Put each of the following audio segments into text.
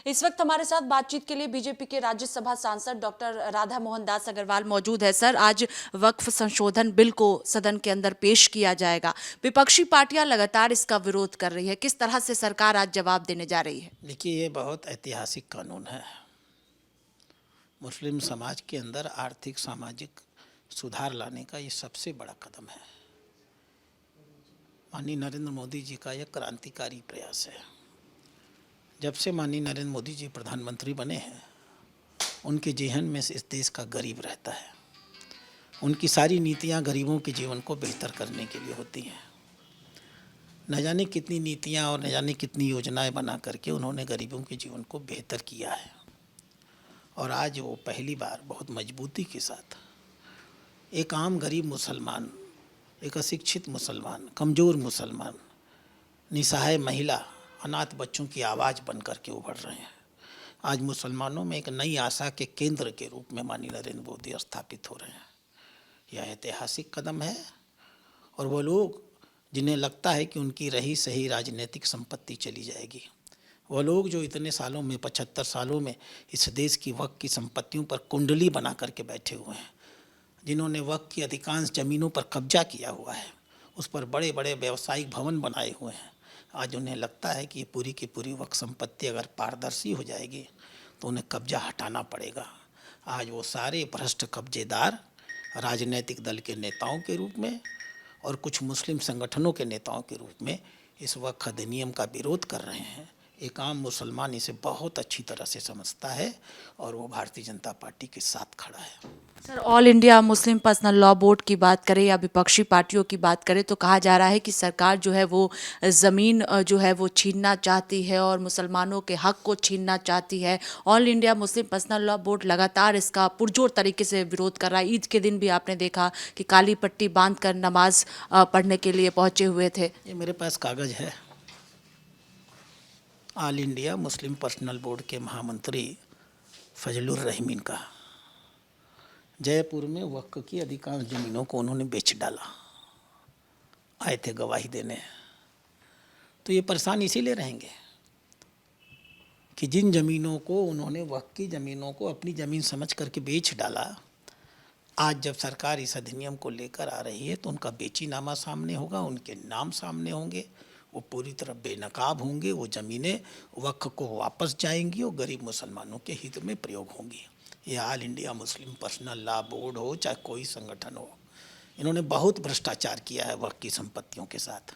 इस वक्त हमारे साथ बातचीत के लिए बीजेपी के राज्यसभा सांसद डॉक्टर राधा मोहन दास अग्रवाल मौजूद है। सर, आज वक्फ संशोधन बिल को सदन के अंदर पेश किया जाएगा। विपक्षी पार्टियां लगातार इसका विरोध कर रही है। किस तरह से सरकार आज जवाब देने जा रही है? देखिए, ये बहुत ऐतिहासिक कानून है। मुस्लिम समाज के अंदर आर्थिक सामाजिक सुधार लाने का ये सबसे बड़ा कदम है। माननीय नरेंद्र मोदी जी का यह क्रांतिकारी प्रयास है। जब से माननीय नरेंद्र मोदी जी प्रधानमंत्री बने हैं, उनके जेहन में इस देश का गरीब रहता है। उनकी सारी नीतियां गरीबों के जीवन को बेहतर करने के लिए होती हैं। न जाने कितनी नीतियां और न जाने कितनी योजनाएं बना करके उन्होंने गरीबों के जीवन को बेहतर किया है। और आज वो पहली बार बहुत मजबूती के साथ एक आम गरीब मुसलमान, एक अशिक्षित मुसलमान, कमज़ोर मुसलमान, निसहाय महिला, अनाथ बच्चों की आवाज़ बन कर के उभर रहे हैं। आज मुसलमानों में एक नई आशा के केंद्र के रूप में माननीय नरेंद्र मोदी स्थापित हो रहे हैं। यह ऐतिहासिक कदम है। और वो लोग जिन्हें लगता है कि उनकी रही सही राजनीतिक संपत्ति चली जाएगी, वो लोग जो इतने सालों में 75 सालों में इस देश की वक्फ की संपत्तियों पर कुंडली बना करके बैठे हुए हैं, जिन्होंने वक्फ की अधिकांश ज़मीनों पर कब्जा किया हुआ है, उस पर बड़े बड़े व्यावसायिक भवन बनाए हुए हैं, आज उन्हें लगता है कि ये पूरी की पूरी वक्फ संपत्ति अगर पारदर्शी हो जाएगी तो उन्हें कब्जा हटाना पड़ेगा। आज वो सारे भ्रष्ट कब्जेदार राजनीतिक दल के नेताओं के रूप में और कुछ मुस्लिम संगठनों के नेताओं के रूप में इस वक्फ अधिनियम का विरोध कर रहे हैं। एक आम मुसलमान इसे बहुत अच्छी तरह से समझता है और वो भारतीय जनता पार्टी के साथ खड़ा है। Sir, all India Muslim personal law board की बात करें या विपक्षी पार्टियों की बात करें तो कहा जा रहा है कि सरकार जो है वो ज़मीन जो है वो छीनना चाहती है और मुसलमानों के हक को छीनना चाहती है। All India Muslim personal law board लगातार इसका पुरजोर तरीके से विरोध कर रहा है। ईद के दिन भी आपने देखा कि काली पट्टी बांध कर नमाज पढ़ने के लिए पहुँचे हुए थे। ये मेरे पास कागज़ है। All India Muslim personal board के महामंत्री फजलुर रहमीन का जयपुर में वक्फ की अधिकांश ज़मीनों को उन्होंने बेच डाला। आए थे गवाही देने। तो ये परेशान इसीलिए रहेंगे कि जिन ज़मीनों को उन्होंने वक्फ की ज़मीनों को अपनी ज़मीन समझ करके बेच डाला, आज जब सरकार इस अधिनियम को लेकर आ रही है तो उनका बेचीनामा सामने होगा, उनके नाम सामने होंगे, वो पूरी तरह बेनकाब होंगे। वो ज़मीनें वक्फ को वापस जाएंगी और गरीब मुसलमानों के हित में प्रयोग होंगी। ये all India Muslim personal law board हो चाहे कोई संगठन हो, इन्होंने बहुत भ्रष्टाचार किया है वक्फ की संपत्तियों के साथ।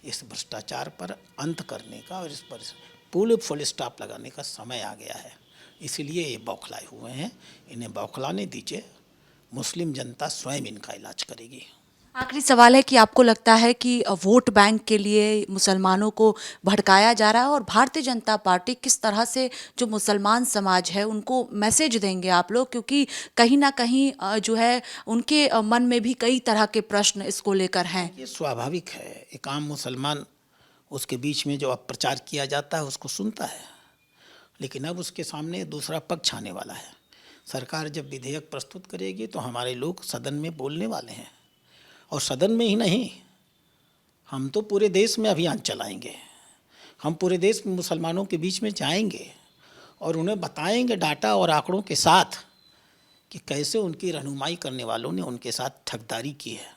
इस भ्रष्टाचार पर अंत करने का और इस पर फुल स्टॉप लगाने का समय आ गया है। इसीलिए ये बौखलाए हुए हैं। इन्हें बौखलाने दीजिए, मुस्लिम जनता स्वयं इनका इलाज करेगी। आखिरी सवाल है कि आपको लगता है कि वोट बैंक के लिए मुसलमानों को भड़काया जा रहा है और भारतीय जनता पार्टी किस तरह से जो मुसलमान समाज है उनको मैसेज देंगे आप लोग, क्योंकि कहीं ना कहीं जो है उनके मन में भी कई तरह के प्रश्न इसको लेकर हैं। ये स्वाभाविक है। एक आम मुसलमान, उसके बीच में जो अपप्रचार किया जाता है उसको सुनता है, लेकिन अब उसके सामने दूसरा पक्ष आने वाला है। सरकार जब विधेयक प्रस्तुत करेगी तो हमारे लोग सदन में बोलने वाले हैं, और सदन में ही नहीं, हम तो पूरे देश में अभियान चलाएंगे। हम पूरे देश में मुसलमानों के बीच में जाएंगे और उन्हें बताएंगे डाटा और आंकड़ों के साथ कि कैसे उनकी रहनुमाई करने वालों ने उनके साथ ठगदारी की है,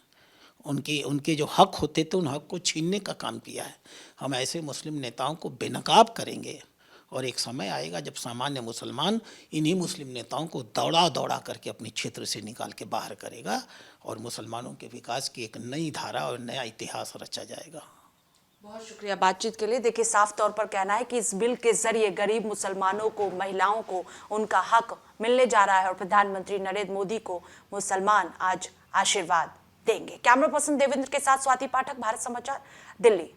उनके जो हक होते थे उन हक को छीनने का काम किया है। हम ऐसे मुस्लिम नेताओं को बेनकाब करेंगे और एक समय आएगा जब सामान्य मुसलमान इन्हीं मुस्लिम नेताओं को दौड़ा दौड़ा करके अपने क्षेत्र से निकाल के बाहर करेगा और मुसलमानों के विकास की एक नई धारा और नया इतिहास रचा जाएगा। बहुत शुक्रिया बातचीत के लिए। देखिए, साफ तौर पर कहना है कि इस बिल के जरिए गरीब मुसलमानों को, महिलाओं को उनका हक मिलने जा रहा है और प्रधानमंत्री नरेंद्र मोदी को मुसलमान आज आशीर्वाद देंगे। कैमरा पर्सन देवेंद्र के साथ स्वाति पाठक, भारत समाचार, दिल्ली।